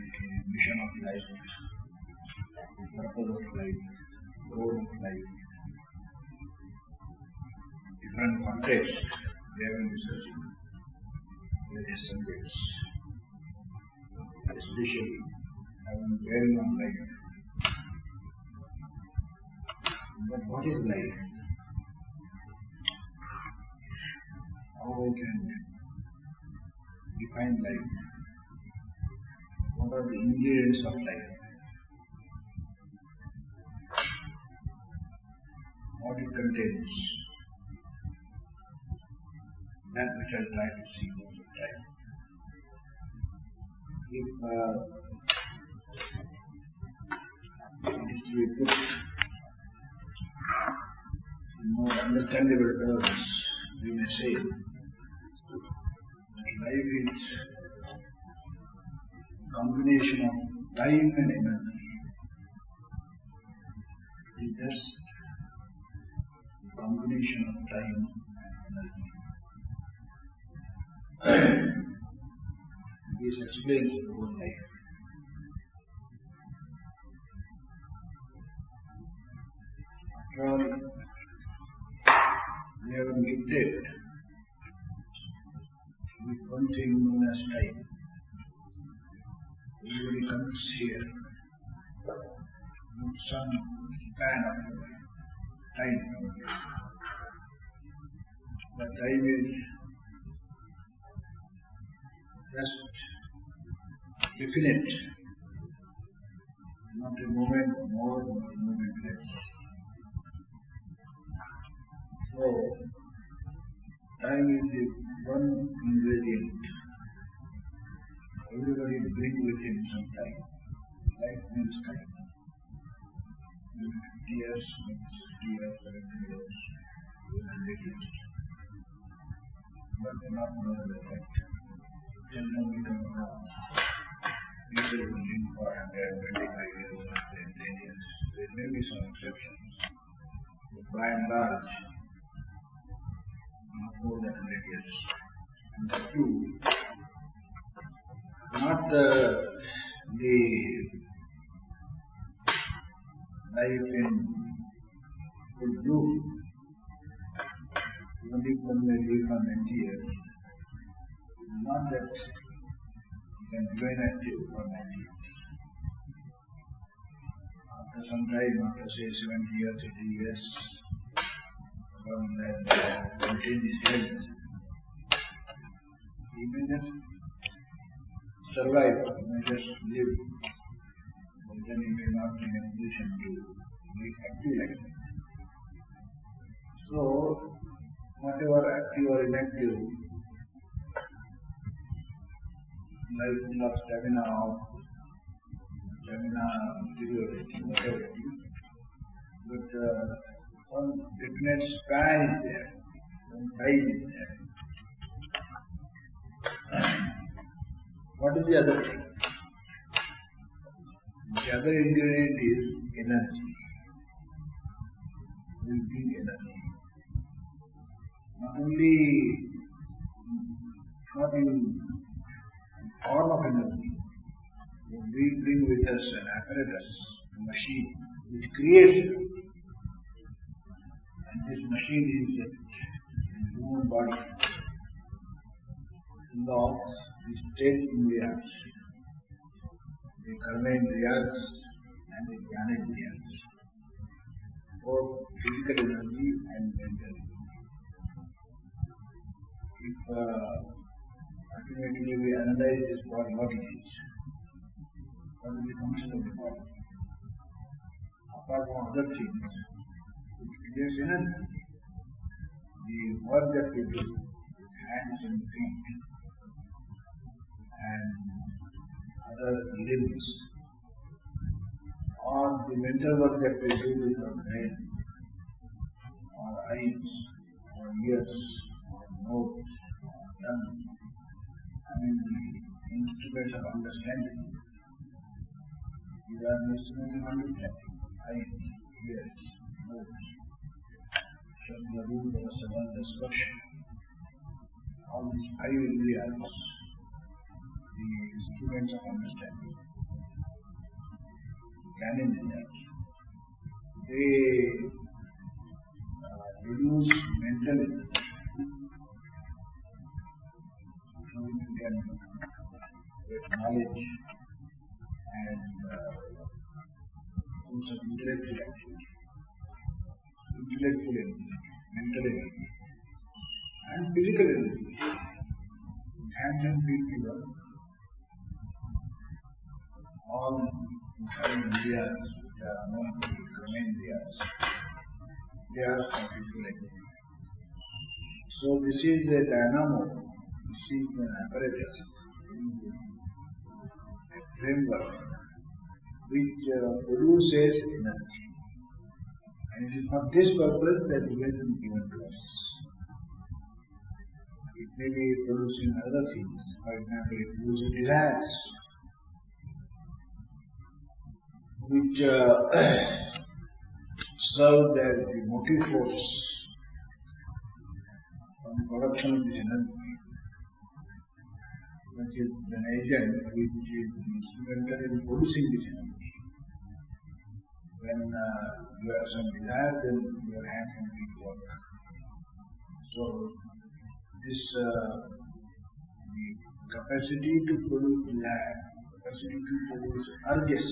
the mission of life, the purpose of life, the goal of life. Different contexts we have been discussing various subjects, especially having bearing on life. But what is life? How we can define life? What are the ingredients of life? What it contains? That which I'll try to see most of the time. If it is to be put in more understandable terms, we may say that life is a combination of time and energy. It is just a combination of time and energy. This explains the whole life. After all, we have been gifted with one thing known as time. Everybody comes here with some span of time. But time is just definite, not a moment more, not a moment less. So, time is the one ingredient. Everybody brings with him some time. Life means time. 50 years, 60 years, 70 years, 100 years. But not know the effect. Seldom we come around. People will live for 125 years, 110 years. There may be some exceptions. But by and large, not more than 100 years. And that too, not the life in full bloom. Even if one may live for 90 years, not that you can remain active for 90 years. After some time, after say 70 years, 80 years, one may maintain his health. He may just survive, he may just live, but then he may not be in a position to live active life. So, whatever active or inactive, life full of stamina deteriorating, whatever it is. But some definite span is there, some time is there. What is the other thing? The other ingredient is energy. We bring energy. Not in form of energy. We bring with us an apparatus, a machine, which creates energy. And this machine is the human body. Of the state indriyas, the karma indriyas and the jnana indriyas, both physical energy and mental energy. If ultimately we analyze this body, what it is, what is the function of the body, apart from other things, it creates energy. The work that we do, hands and feet, and other limbs, or the mental work that we do with our brain, or eyes, or ears, or nose, or tongue, the instruments of understanding. These are the instruments of understanding. Eyes, ears, nose, Shabda, Rupa, Sabandha, Sparsha. All these 5 indriyas, the instruments of understanding. Mananeeya. They produce mental energy. So you can get knowledge and do some intellectual activity, intellectual energy, mental energy, and physical energy. Hands and feet together, all five areas which are known to be domain areas, they are from physical energy. So this is a dynamo, this is an apparatus, a framework which produces energy. And it is for this purpose that it has been given to us. It may be producing other things. For example, it produces desires, which serve as the motive force for the production of this energy, which is an agent which is instrumental in producing this energy. When you have some desire, then your hands and feet work. So, this the capacity to produce desire, capacity to produce urges,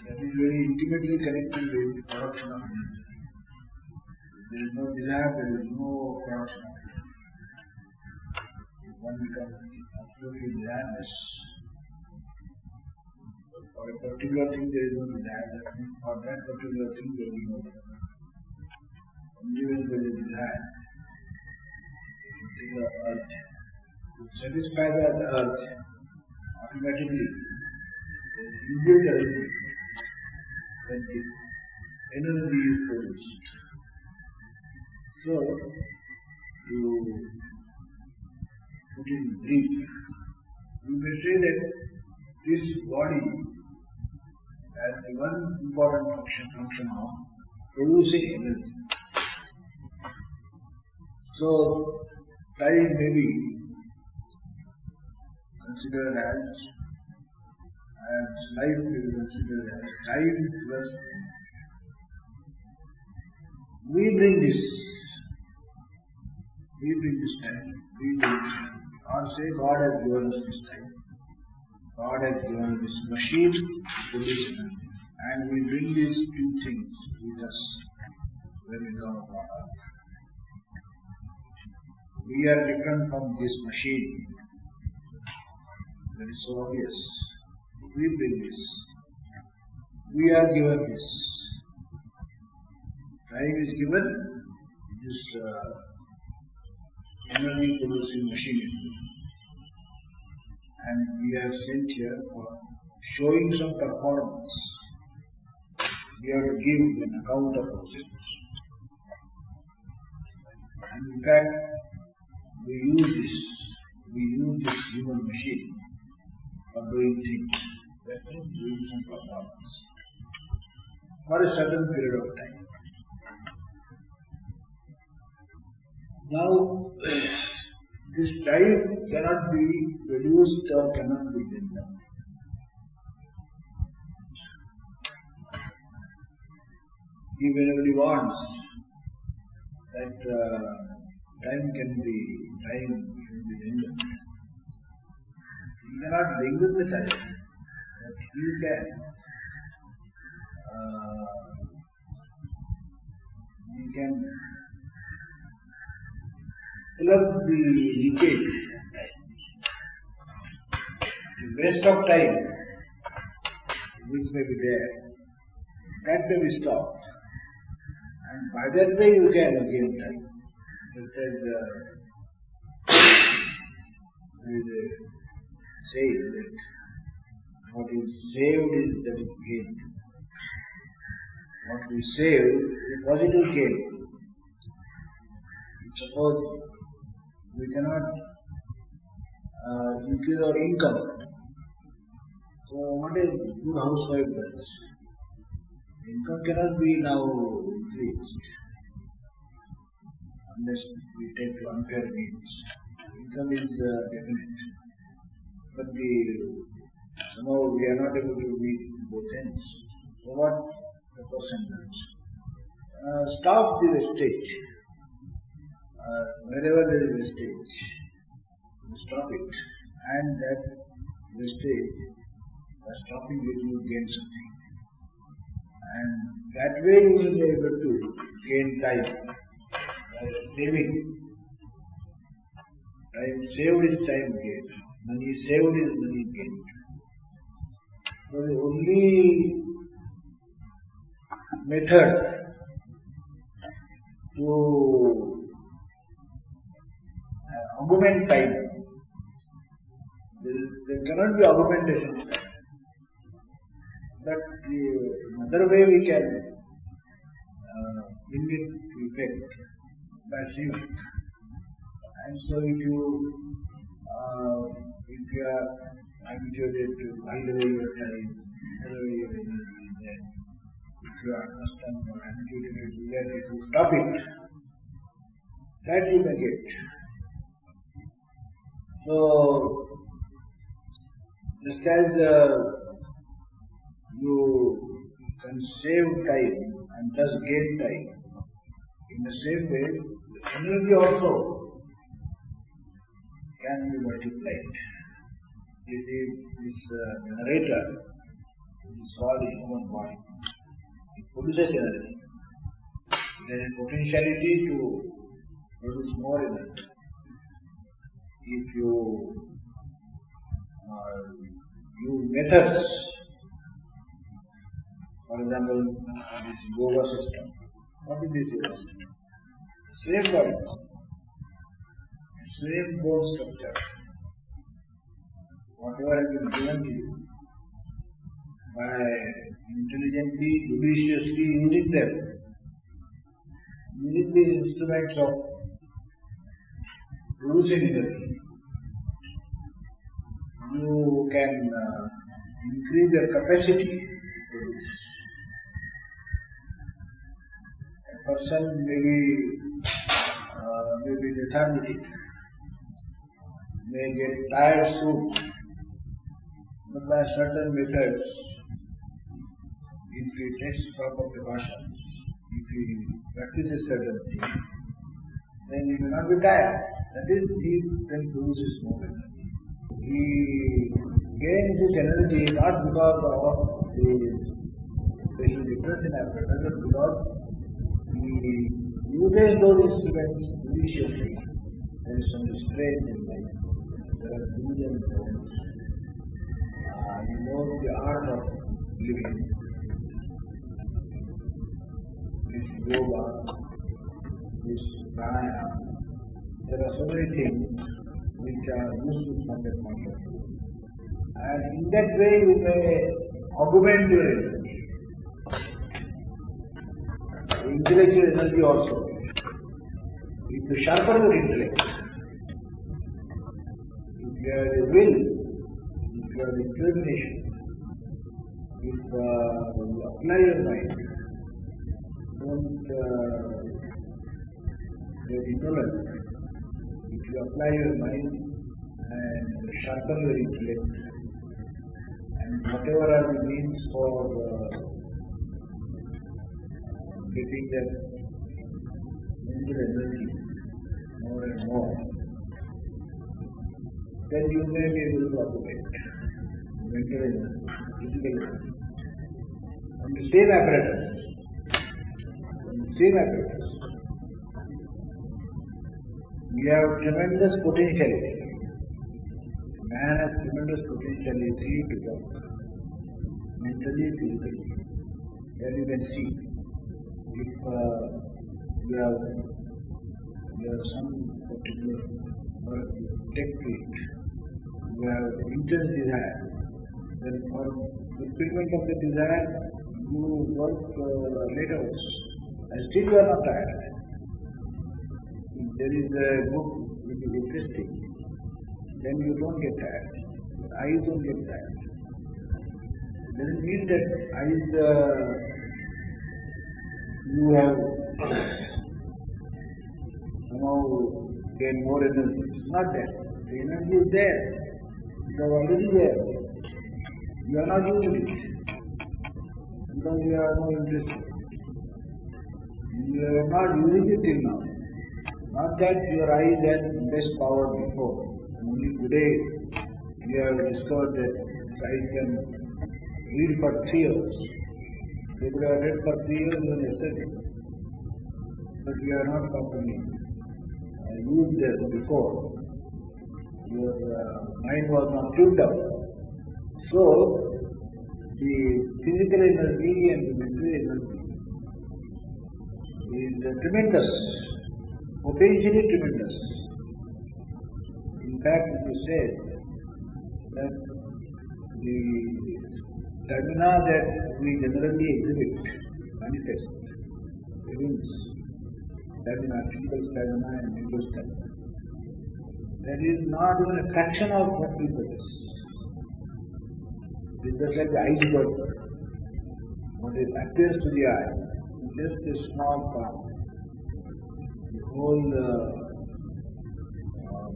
that is very intimately connected with the production of energy. If there is no desire, there is no production of energy. If one becomes absolutely desireless, for a particular thing there is no desire, that means for that particular thing there is no desire. Only when there is desire, particular urge, to satisfy that urge, automatically there is inbuilt arrangement when the energy is produced. So, to put it in brief, we may say that this body has the one important function of producing energy. So, time may be considered as life may be considered as time plus energy. We bring this time, or say God has given us this time. God has given us this machine to produce energy, and we bring these two things with us when we come upon earth. We are different from this machine. That is so obvious. We bring this. We are given this. Time is given, this energy producing machine is given. And we are sent here for showing some performance. We have to give an account of ourselves. And in fact, we use this human machine for doing things, that means doing some performance for a certain period of time. Now, this time cannot be reduced or cannot be done. If anybody wants that time can be lengthened, you cannot lengthen the time, but you can fill up the leakage, the waste of time which may be there, that may be stopped, and by that way you can gain time. Just as there is a saying that what is saved is that is gained. What we save is a positive gain. Suppose we cannot increase our income, so what a good housewife does? Income cannot be now increased unless we take to unfair means. Income is definite, but the somehow we are not able to read both ends. So what the person does? Stop the wastage. Wherever there is wastage, stop it. And that wastage, by stopping it, you gain something. And that way you will be able to gain time. By saving. Time saved is time gained. Money saved is money gained. So the only method to augment time, there cannot be augmentation of time. But another way we can bring it to effect by saving. And so if you are habituated to hide away your time, hide away your energy, then if you are accustomed or habituated to do that, if you stop it, that you may get. So, just as you can save time and thus gain time, in the same way, the energy also can be multiplied. This generator, which is called the human body, it produces energy. There is potentiality to produce more energy. If you use methods, for example, this yoga system. What is this yoga system? Same body, same bone structure. Whatever has been given to you, by intelligently, judiciously using them, using these instruments of producing energy, you can increase your capacity to produce. A person may be lethargic, may get tired soon, but by certain methods, if he takes proper precautions, if he practices certain things, then he will not be tired. That is, he then produces more energy. He gains this energy not because of the special depression apparatus, but because he uses those instruments judiciously. There is some restraint in life. There are do's and don'ts. He knows the art of living. This yoga, this pranayama. There are so many things which are useful from that point of view. And in that way you may augment your energy. Intellectual energy also. If you sharpen your intellect, if you have a will, if you have determination, if you apply your mind, don't get ignorant. If you apply your mind and sharpen your intellect, and whatever are the means for getting that mental energy more and more, then you may be able to operate mental energy, physical energy, on the same apparatus. We have tremendous potentiality. Man has tremendous potentiality to work, mentally, physically. Then you can see if you have some particular work you take to it, you have intense desire, then for fulfillment of the desire, you work late hours, and still you are not tired. If there is a book which is interesting, then you don't get tired. Your eyes don't get tired. It doesn't mean that eyes you have somehow gain more energy. It's not that. The energy is there. It is already there. You are not using it because you are no interest. You are not using it till now. Not that your eyes had less power before. Only today you have discovered that eyes can read for 3 years. They could have read for 3 years even yesterday. But you are not properly used as before. Your mind was not tuned up. So, the physical energy and the mental energy is tremendous, potentially tremendous. In fact, it is said that the stamina that we generally exhibit, manifest, evince, stamina, physical stamina and mental stamina, that is not even a fraction of what we possess. It is just like the iceberg. What it appears to the eye is just a small part. The whole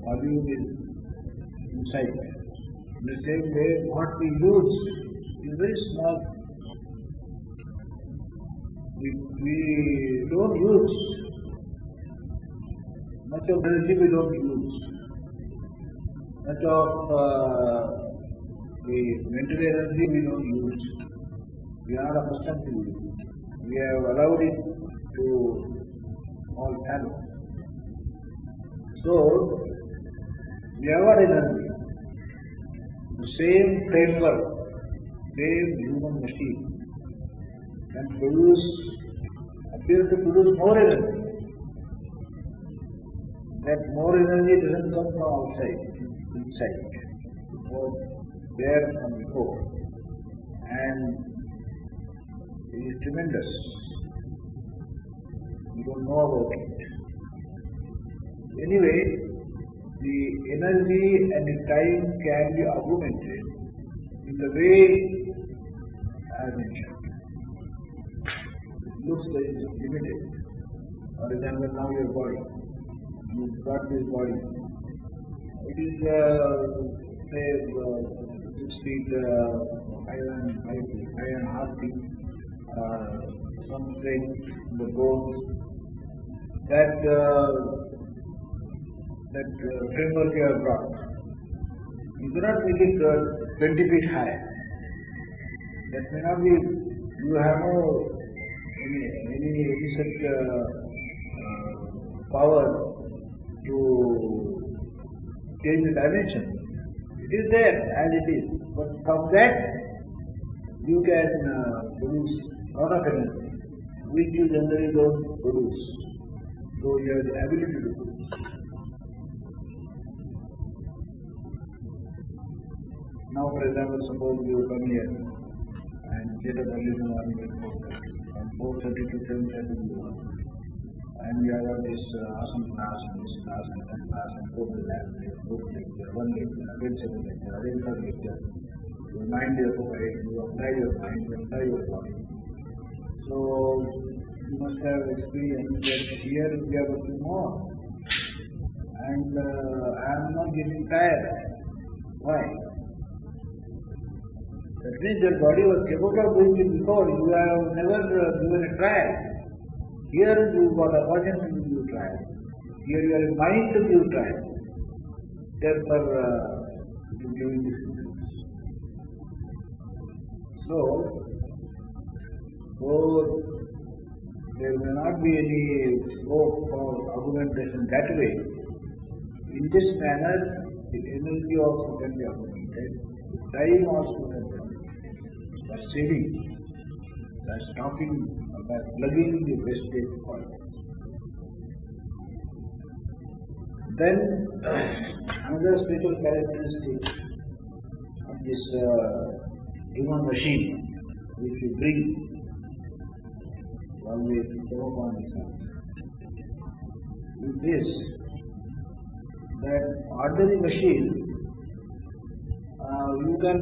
volume is inside. In the same way, what we use is very small. We don't use much of energy. We don't use much of the mental energy. We don't use. We are not accustomed to use. We have allowed it to all follow. So, we have our energy. The same framework, same human machine can appear to produce more energy. That more energy doesn't come from outside, inside. It was there from before. And it is tremendous. You don't know about it. Anyway, the energy and the time can be augmented in the way I have mentioned. It looks very limited. For example, now your body. You've got this body. It is, say, 6 feet, 5.5 feet, some strength in the bones. That framework you have brought. You cannot make it 20 feet high. That may not be, you have no any such power to change the dimensions. It is there as it is. But from that, you can produce a lot of energy, which you generally don't produce. So you have the ability to produce. Now, for example, suppose you come here and get up early in the morning at 4:30. From 4:30 to 7:30 you work. And you have got this awesome class and this class and that class and go to that lecture, one lecture, again second lecture, again third lecture. Your mind is occupied, you apply your mind, you apply your body. So, you must have experienced that here we are working more. And I am not getting tired. Why? That means your body was capable of doing it before. You have never given a trial. Here you got a opportunity to give a trial. Here you are in mind to give a trial. Therefore, you are giving this influence. So, there may not be any scope for augmentation that way. In this manner, the energy also can be augmented. The time also can be augmented. By saving, by stopping, by plugging the wastage point. Then, another special characteristic of this human machine, which we bring while we come upon this earth, is this, that ordinary machine, you can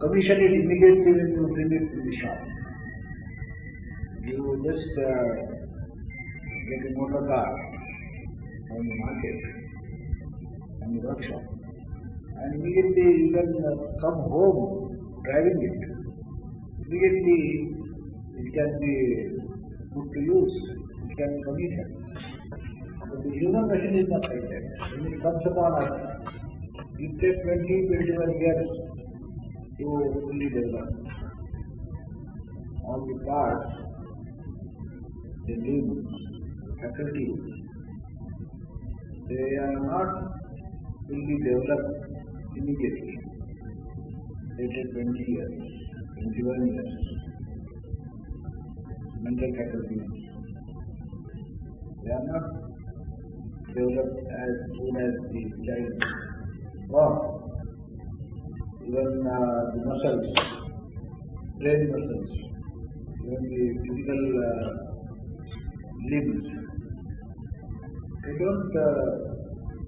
commission it immediately when you bring it to the shop. You just get a motor car from the market and the workshop, and immediately you can come home driving it. Immediately it can be put to use, it can be convenient. But the human machine is not like that. When it comes upon us, it takes 20-21 years to fully develop. All the parts, the limbs, faculties, they are not fully developed immediately. They take 20 years, 21 years. Mental faculties, they are not developed as soon as the child is born. Even the muscles, brain muscles, even the physical limbs, they don't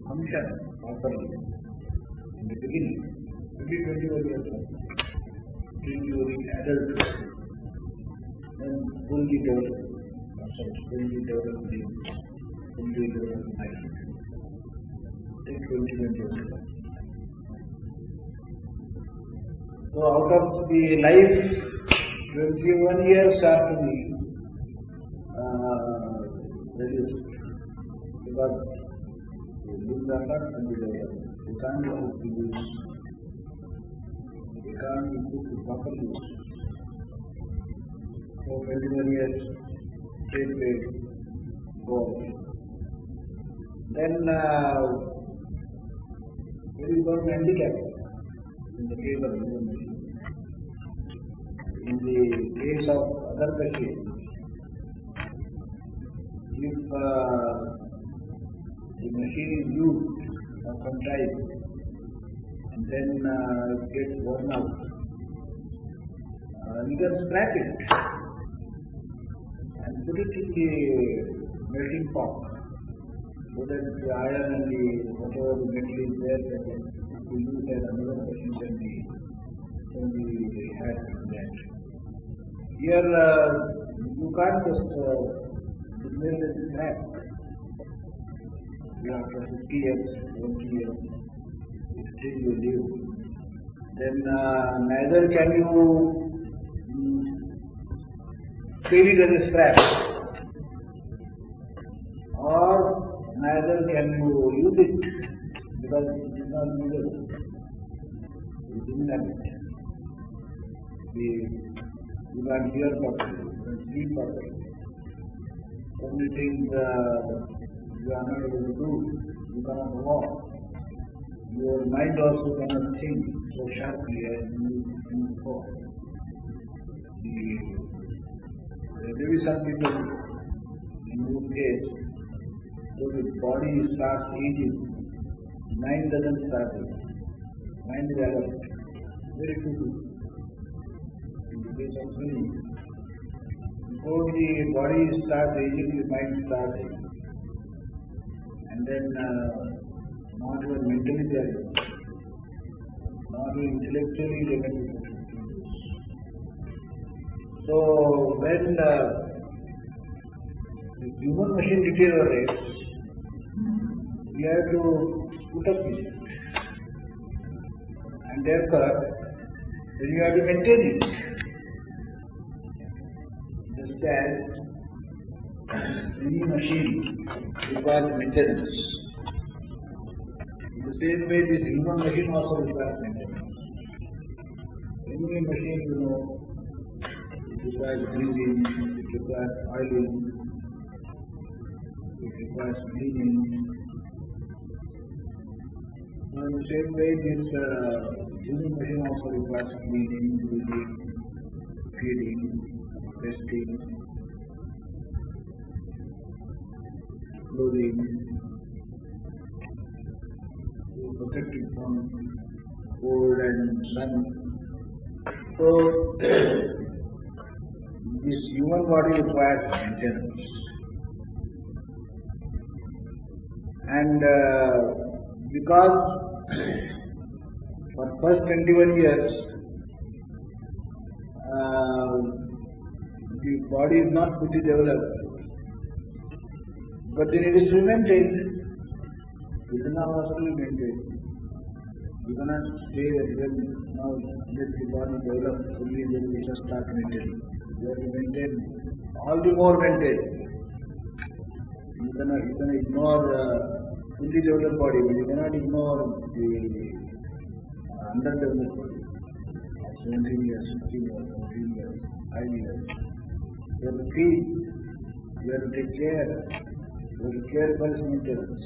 function properly in the beginning. Maybe 21 years old, till you reach adulthood, then fully developed muscles, fully developed limbs, fully developed mind. Take 20 years. So out of the life, 21 years are to be reduced, because the limbs are not fully developed. They can't be put to use. They can't be put to proper use. So 21 years straight away go away. Then there is one handicap in the case of human machine. In the case of other machines, if the machine is used for some time and then it gets worn out, you can scrap it and put it in the melting pot, so that the iron and the whatever the metal is there that it will use as another machine can be had in that. Here you can't just mill and scrap. You after 50 years, 20 years, still you live. Then neither can you sell it as a scrap, or neither can you use it, because it is not usable. You didn't have it. You can't hear properly, you can't see properly. Only things you are not able to do, you cannot walk. Your mind also cannot think so sharply as you think before. There may be some people in whose case, so the body starts aging, mind doesn't start aging. Mind is alert, very quickly. In the case of swimming, before the body starts aging, the mind starts aging. And then not even mentally they are able, not even intellectually they can be put to use. So when the human machine deteriorates, we have to put up with it. And therefore, then you have to maintain it. Just as any machine requires maintenance, in the same way this human machine also requires maintenance. Any machine, it requires breathing, it requires oiling, it requires cleaning. So in the same way this human machine also requires cleaning, breathing, feeding, resting, clothing, to protect it from cold and sun. So this human body requires maintenance. And because for first 21 years the body is not fully developed, but then it is maintained. It is not also maintained. You cannot say that when now let the body develop fully, then we shall start maintaining. You have to maintain all the more maintain. You cannot ignore fully developed body, but you cannot ignore the underdeveloped body. 17 years, 15 years, 14 years, 5 years. You have to feed, you have to take care, you have to care for its maintenance.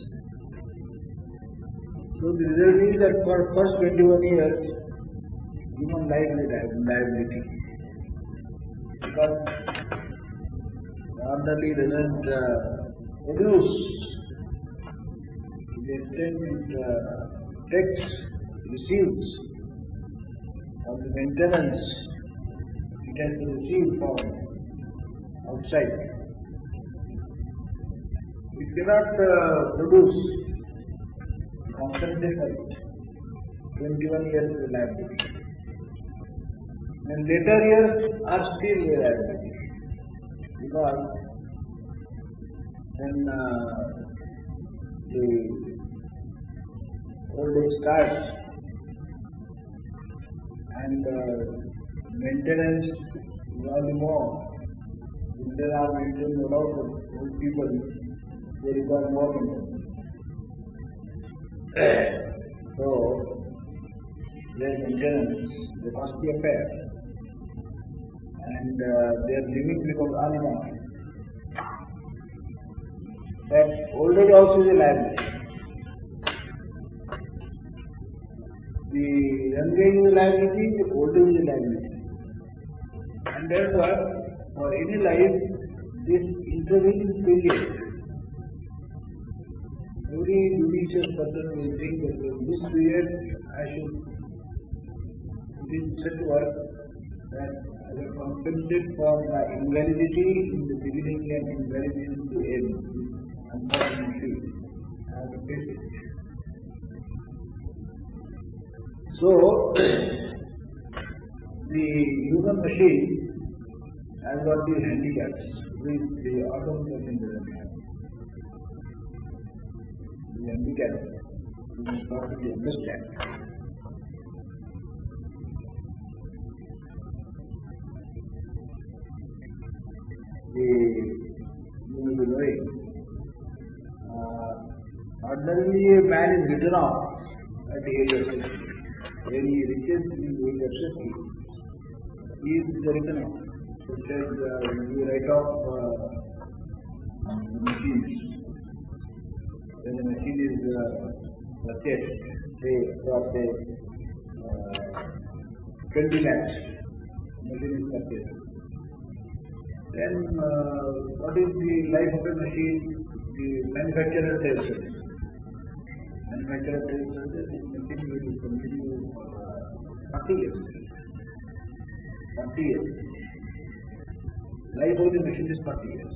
So the result is that for first 21 years, human life is liability. Because the orderly doesn't produce to the extent it takes, receives, of the maintenance it has to receive from outside. It cannot produce, compensate for it. 21 years reliability. And later years are still reliability. Because when the old age starts and maintenance is all the more, if there are maintained a lot of old people, they require more maintenance. So, their maintenance, they must be a pair, and their living becomes uneconomic. That old age also is a liability. The young age is a liability, the old age is a liability. And therefore, for any life, this intervening period, every judicious person will think that in this period I should put in such work that I will compensate for the invalidity in the beginning and invalidity in the end. Unfortunately, I have to face it. So, the human machine has got these handicaps which the automobile machine doesn't have. The handicaps you must properly understand. You may be knowing, ordinarily a man is written off at the age of 60. When he reaches the age of 60, he is written off. So it says you write off machines. When the machine is purchased, say for 20 lakhs, machine is purchased. Then what is the life of a machine? The manufacturer tells us. Manufacturer tells us that this machine will continue 40 years. 40 years. Life of the machine is 40 years.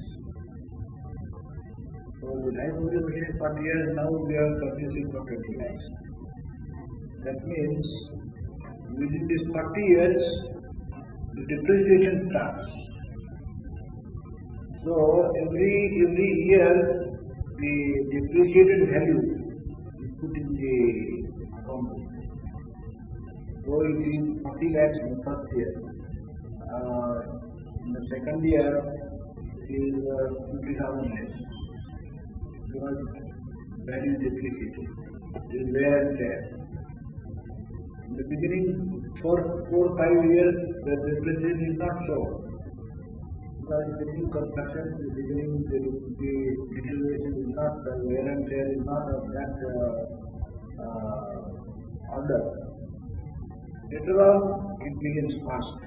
So the life of the machine is 40 years, now we are purchasing for 20 lakhs. That means within these 40 years, the depreciation starts. So every year, the depreciated value is put in the account. So it is 40 lakhs in the first year. In the second year, it is 50,000 less. Because value is depreciated. It is wear and tear. In the beginning, for 4-5 years, the depreciation is not so. Because in the new construction, in the beginning, the deterioration is not, the wear and tear is not of that order. Later on, it begins fast.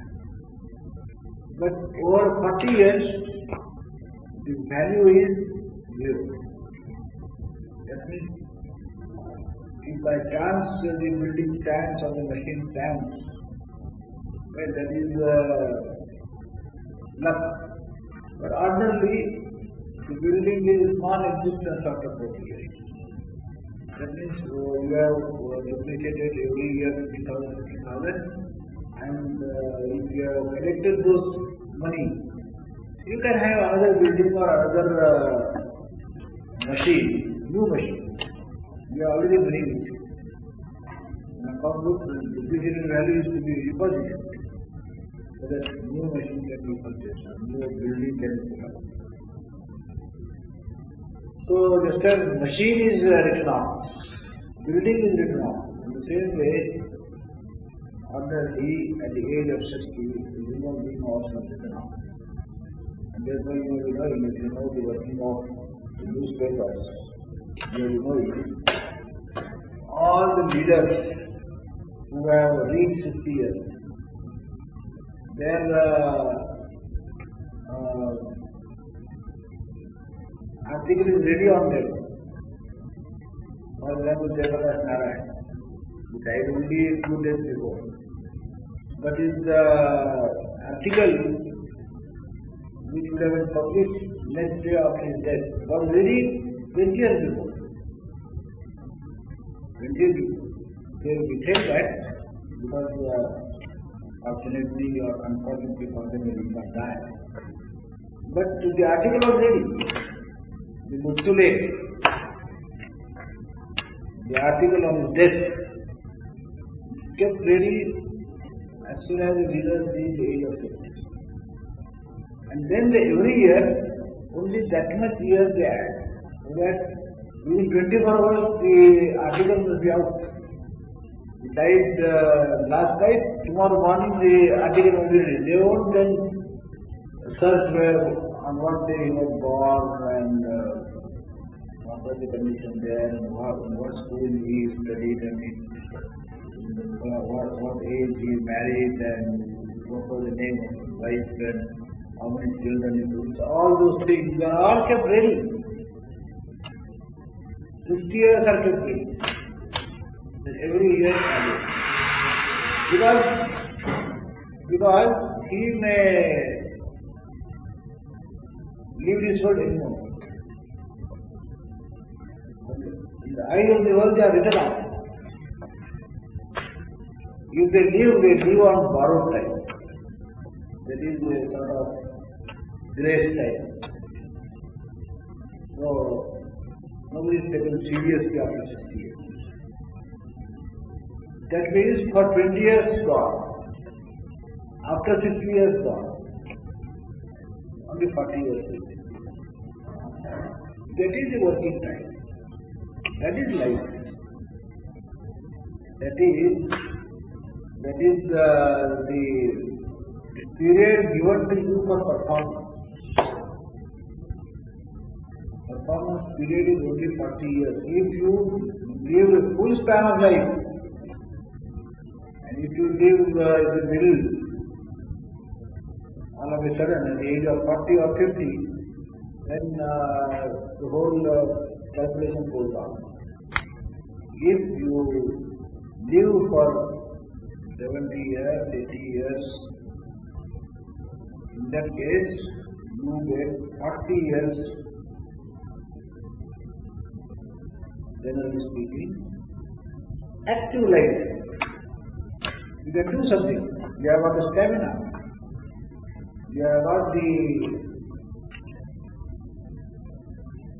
But over 40 years, the value is zero. That means, if by chance the building stands or the machine stands, well, that is luck. But ordinarily, the building is non-existent after 40 years. That means you have depreciated every year 50,000, 50,000, and if you have collected those money, you can have another building or another machine, new machine. You are already doing it. compound look, depreciated value is to be repositioned so that new machine can be purchased, new building can be put up. So just as machine is written off, building is written off. In the same way, ordinarily at the age of 60, the human being also written off. And therefore you will know, if you know the working of the newspapers, you will know it. All the leaders who have reached 50 years, their article is ready on them. For example, Vivekananda Kendra, he died only 2 days before. But his article, which would have been published next day after his death, was ready 20 years before. 20 years before. They withheld that because fortunately or unfortunately for them they did not die. But the article was ready. The Mutule, the article on his death, is kept ready as soon as the leaders reach the age of 60. And then every year, only that much years they add, so that within 24 hours the article will be out. He died last night, tomorrow morning the article will be ready. They won't then search where, on what day he was born and what was the condition there and what school he studied and what age he married and what was the name of his wife and how many children he took. All those things are all kept ready. 50 years are kept ready. Every year added. Because he may leave this world anymore. In the eyes of the world they are written off. If they live on borrowed time. That is a sort of grace time. So nobody is taken seriously after 60 years. That means for 20 years gone, after 60 years gone, only 40 years later. That is the working time. That is life. That is the period given to you for performance. Performance period is only 40 years. If you live a full span of life, and if you live in the middle, all of a sudden at the age of 40 or 50, then the whole calculation goes down. If you live for 70 years, 80 years, in that case, you get 40 years, generally speaking, active life. You can do something. You have got the stamina. You have got the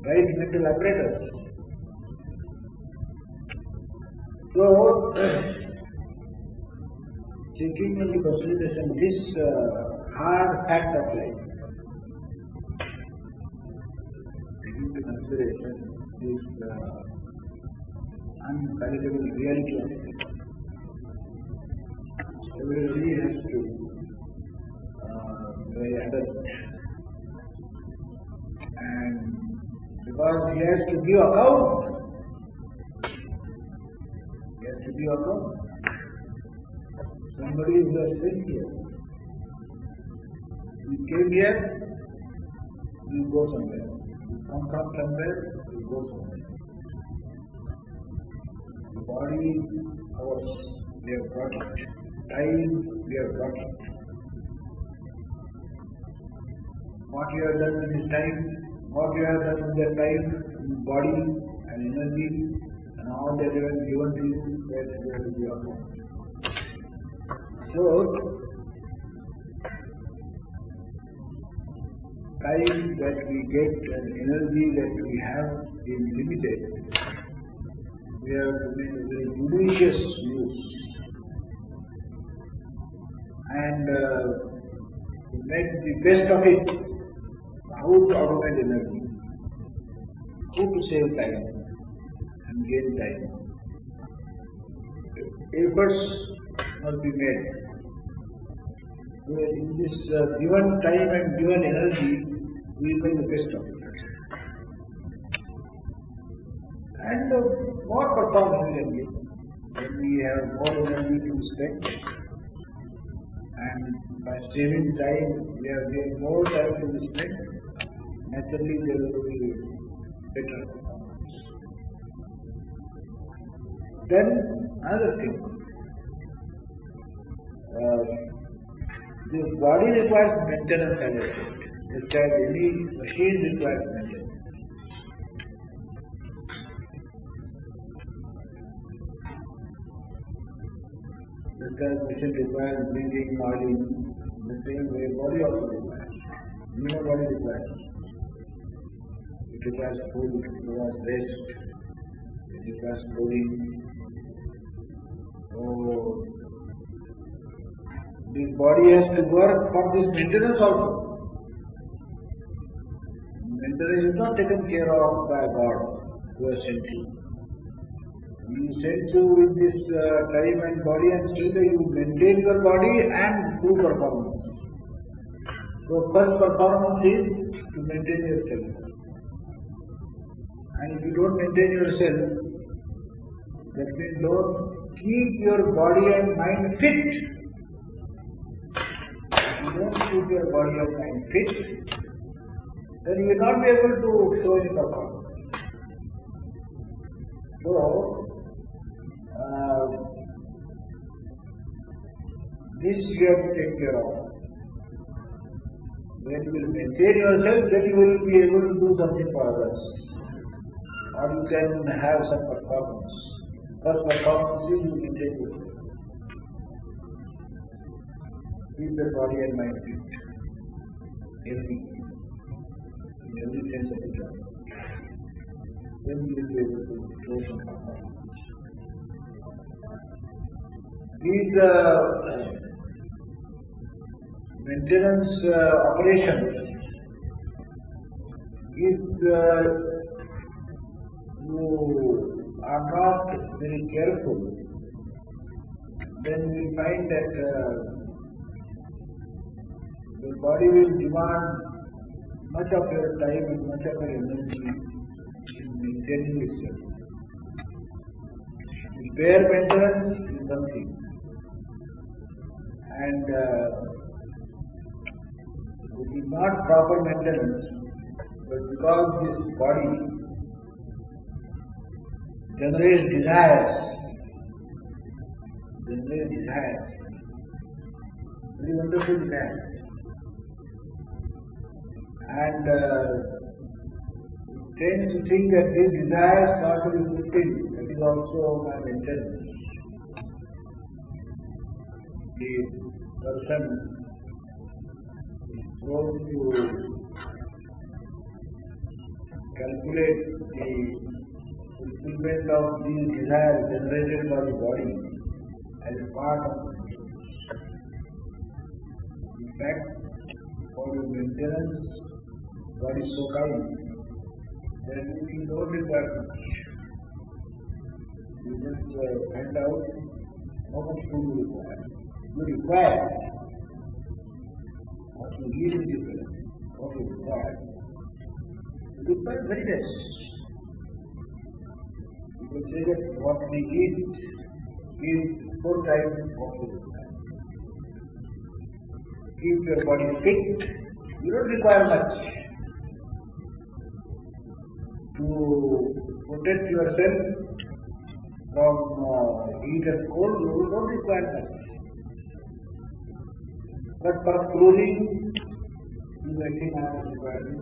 right mental apparatus. So, taking into consideration this hard fact of life, taking into consideration this unpalatable reality of life, everybody has to be adult, and because he has to give account, somebody who has sent here, you came here, you go somewhere, you come from somewhere, you go somewhere. The body, ours, we have got it. Time, we have got it. What you have done in this time, what you have done in that time, in body and energy, and all that you have given to you, that is going to be your own. So, time that we get and energy that we have is limited. We we have to make a very judicious use and to make the best of it. How to augment energy, how to save time and gain time. Efforts must be made. In this given time and given energy, we make the best of it. And more perform evidently. When we have more energy to spend, and by saving time, we have gained more time to spend, naturally there will be better performance. Then another thing, the body requires maintenance, as I said. Just as any machine requires maintenance. Just as machine requires breathing, oiling, the same way body also requires. Human body requires. It requires food, it requires rest, it requires clothing. So, this body has to work for this maintenance also. Maintenance is not taken care of by God who has sent you. He sent you with this time and body, and still you maintain your body and do performance. So first performance is to maintain yourself. And if you don't maintain yourself, that means don't keep your body and mind fit. If you don't keep your body and mind fit, then you will not be able to show any performance. So, this you have to take care of. When you will maintain yourself, then you will be able to do something for others. Or you can have some performance. First performance is you maintain yourself. Keep your body and mind fit. Healthy. In every sense of the term. Then you will be able to show some performance. These maintenance operations, if you are not very careful, then we find that the body will demand much of your time and much of your energy in maintaining itself. Bare maintenance is one thing. And it is not proper maintenance, but because this body generates desires, very wonderful desires, and tends to think that these desires are to be fulfilled. That is also my maintenance. The person is prone to calculate the fulfillment of these desires generated by the body as a part of it. In fact, for your maintenance, God is so kind that you don't require much. You just find out how much food you require. You require what you eat is different. What you require very less. You can say that what we eat is 4 times what we require. Keep your body fit. You don't require much. To protect yourself from heat and cold, you don't require much. But for clothing, you may think I must require it.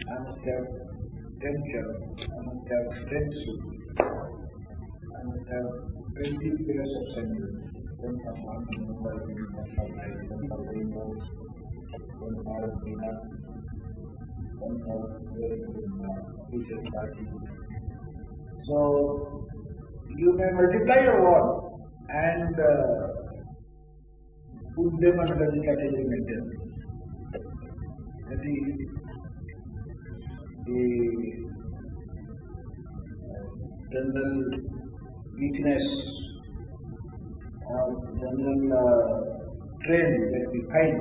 I must have 10 shirts, I must have 10 suits, I must have 20 pairs of sandals, one for morning, one for evening, one for night, one for rainbows, one for dinner, one for wearing in official party. So, You may multiply your wall and put them under the category maintenance. That is the general weakness or general trend that we find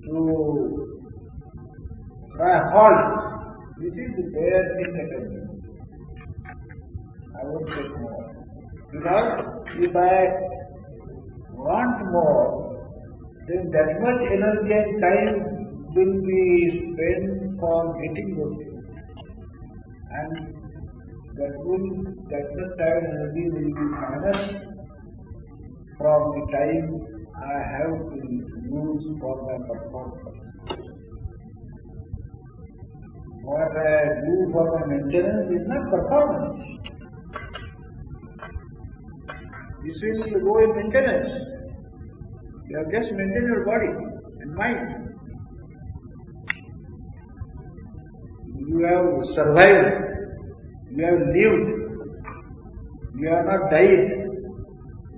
to try halt. This is the bare thing that I do. I won't take more. Because if I want more, then that much energy and time will be spent for getting those things. And that much time and energy will be minus from the time I have to use for my performance. What I do for my maintenance is not performance. This will go in maintenance. You have just maintained your body and mind. You have survived. You have lived. You have not died.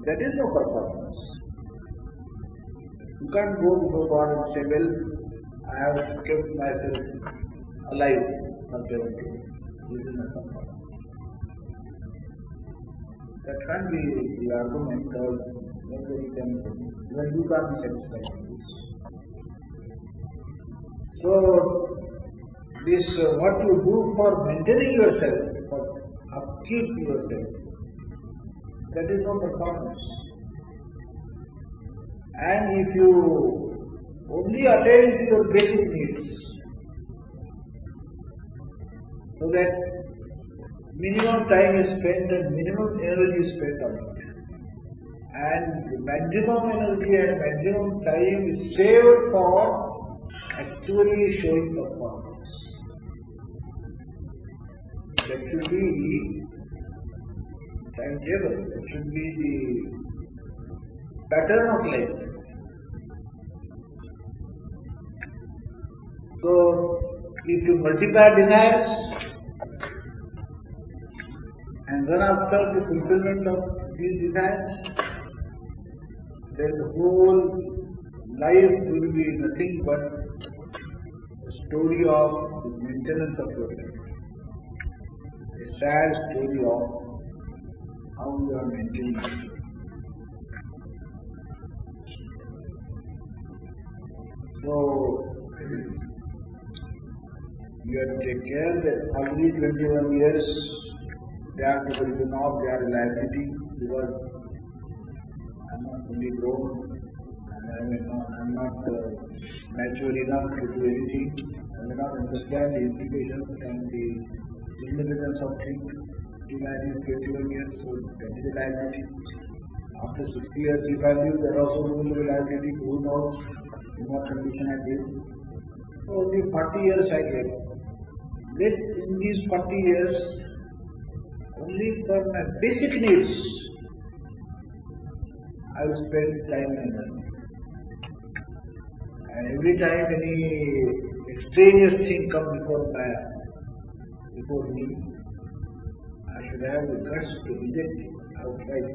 That is no performance. You can't go before God and say, well, I have kept myself alive for 7 days. This is not performance. That can't be the argument because nobody can, even you can't be satisfied with this. So, this what you do for maintaining yourself, for upkeep yourself, that is no performance. And if you only attend to your basic needs, so that minimum time is spent and minimum energy is spent on it, and the maximum energy and maximum time is saved for actually showing performance. That should be the timetable, that should be the pattern of life. So, if you multiply desires and run after the fulfillment of these desires, then the whole life will be nothing but a story of the maintenance of your life. A sad story of how you are maintaining yourself. So, you have to take care that already 21 years they are to be written off, they are a liability because I am not fully grown and I am not mature enough to do anything. I may not understand the implications and the significance of things. Imagine 21 years, so that is a liability. After 60 years, if I live, that also will be a liability. Who knows in what condition I live? So only 40 years I get. Let in these 40 years, only for my basic needs, I will spend time and energy. And every time any extraneous thing comes before me, I should have the guts to reject it outright.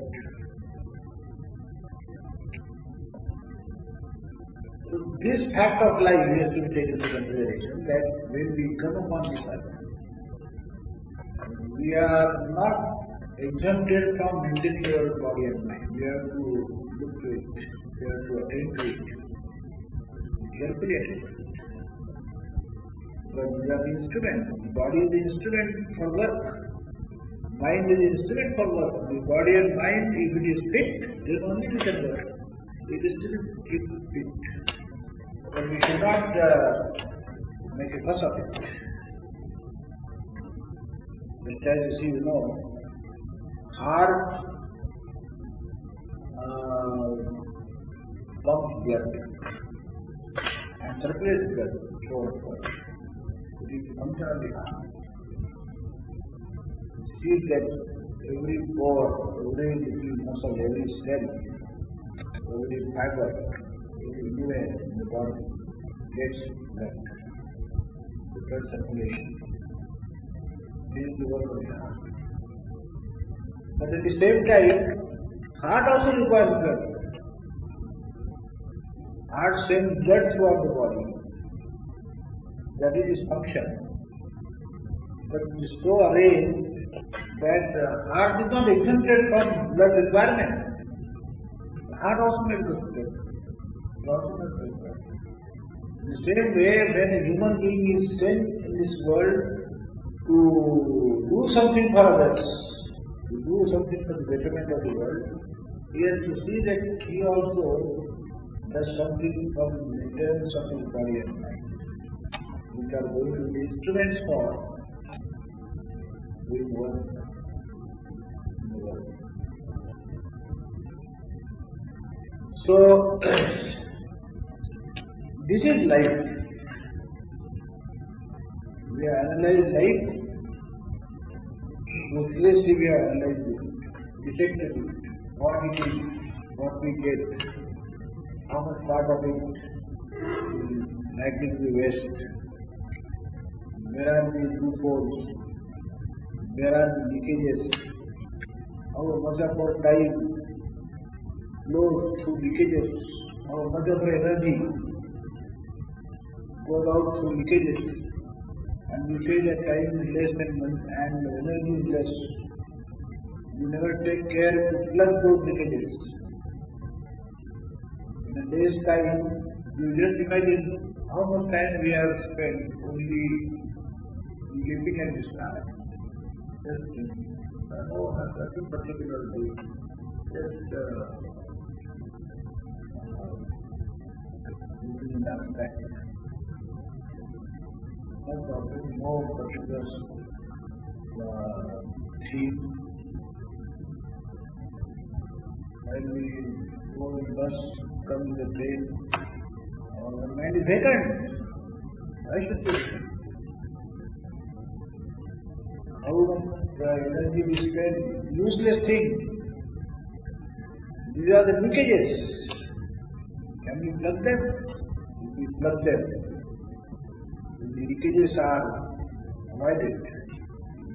So this fact of life we have to take into consideration, that when we come upon this earth, we are not exempted from maintaining our body and mind. We have to look to it, we have to attend to it, carefully attend to it. Because we are the instruments. The body is the instrument for work. Mind is the instrument for work. The body and mind, if it is fit, then only we can work. It is still fit. But we should not make a fuss of it. Just as you see, heart pumps blood and circulates blood through our body. It is the function of the heart. See that every pore, every little muscle, every cell, every fiber, every nuance in the body gets blood circulation. This is the work of the heart. But at the same time, heart also requires blood. Heart sends blood throughout the body. That is its function. But it is so arranged that the heart is not exempted from blood requirement. The heart also makes the blood. In the same way, when a human being is sent in this world to do something for others, to do something for the betterment of the world, he has to see that he also does something from the maintenance of his body and mind, which are going to be instruments for doing work in the world. So, this is life. We have analyzed life, ruthlessly we have analyzed it, dissected it, what it is, what we get, how much part of it is likely to be waste, where are the loopholes, where are the leakages, how much of our time flows through leakages, how much of our energy goes out through leakages, and we say that time is less and energy is less. You never take care to plug those leakages. In a day's time, you just imagine how much time we have spent only looking at the sky. Just thinking, nothing particular doing. Just looking in abstract. No problem, no particular theme. When we go in bus, come in the train, our mind is vacant. Why should we? How much energy we spend, useless things. These are the leakages. Can we plug them? If we plug them, the leakages are avoided.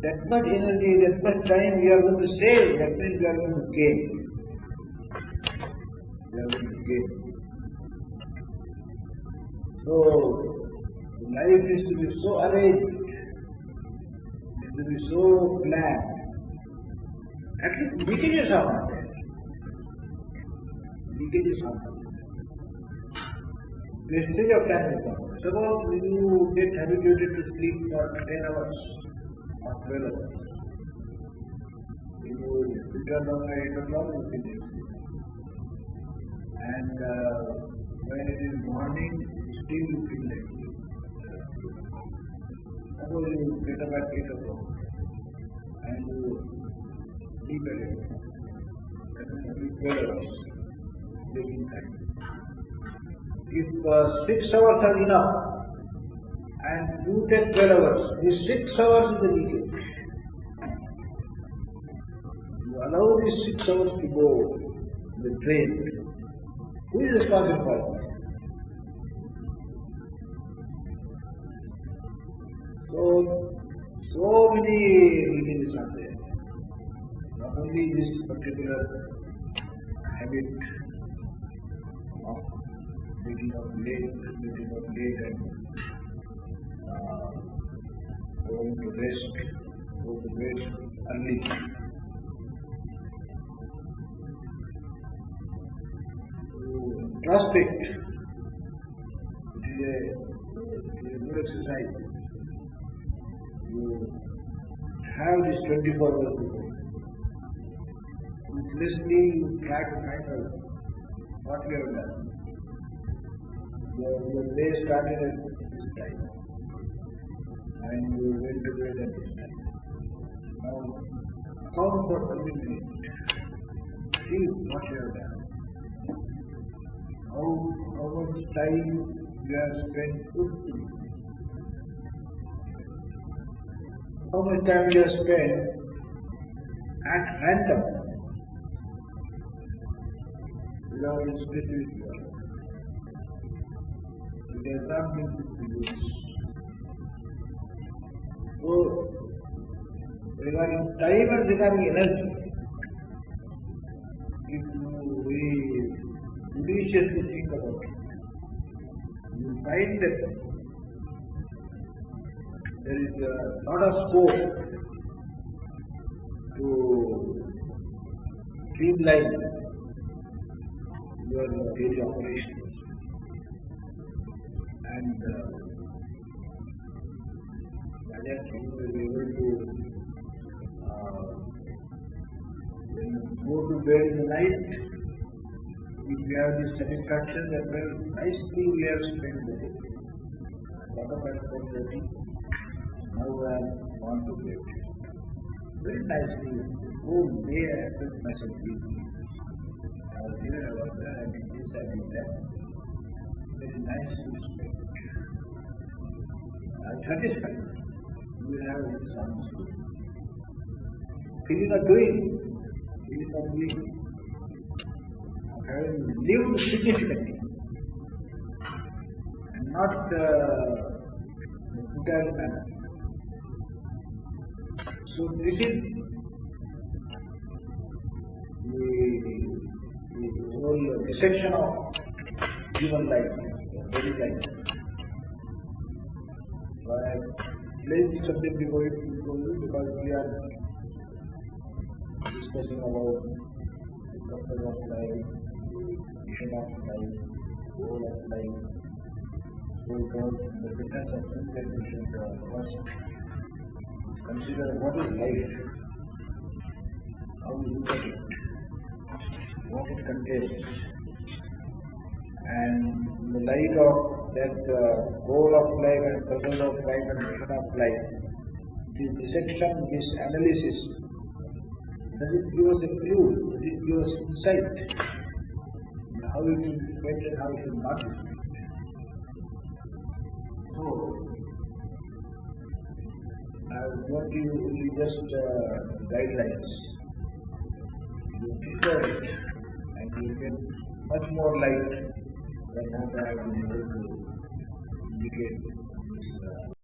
That much energy, that much time we are going to save, that means we are going to gain. We are going to gain. So, life is to be so arranged, is to be so planned. At least leakages are not there. Leakages are not there. Wastage of time is not there. Suppose you get habituated to sleep for 10 hours or 12 hours. You return on 8 o'clock, you finish. And when it is morning, still you feel like suppose you get up at 8 o'clock and you sleep at 8 o'clock. That is only 12 hours waking time. If 6 hours are enough and you take 12 hours, these 6 hours is the leakage. You allow these 6 hours to go in the drain. Who is responsible for it? So many leakages are there. Not only this particular habit of waking up late and going to rest, go to bed early. Introspect. It is a good exercise. You have this 24 hours before you. Ruthlessly you try to find out what you have done. Your day started at this time and you went to bed at this time. Now account for every minute. See what you have done. How much time you have spent fruitfully. How much time you have spent at random without a specific goal. It has not been put to use. So, regarding time and regarding energy, if you very judiciously think about it, you find that there is a lot of scope to streamline your daily operations. And you will be able to when you go to bed in the night, if you have this satisfaction that well, nicely we have spent the day. A lot of effort, now I am on to bed. Very nicely, whole day I have felt myself busy. I was here, I was there, I did this, I did that. Very nicely spent. I am satisfied. You will have it sounds good. Feeling of doing, feeling of being. Having lived significantly and not in a futile manner. So this is the whole dissection of human life, daily life. So I have placed this subject before you because we are discussing about the purpose of life, mission of life, goal of life. So the fitness aspect that we should first consider what is life, how we look at it, what it contains, and in the light of that goal of life and purpose of life and mission of life, this dissection, this analysis, does it give us a clue? Does it give us insight? How it is spent and how it is not spent. So, I want you only just guidelines. You consider it and you get much more light than what I have been able to indicate.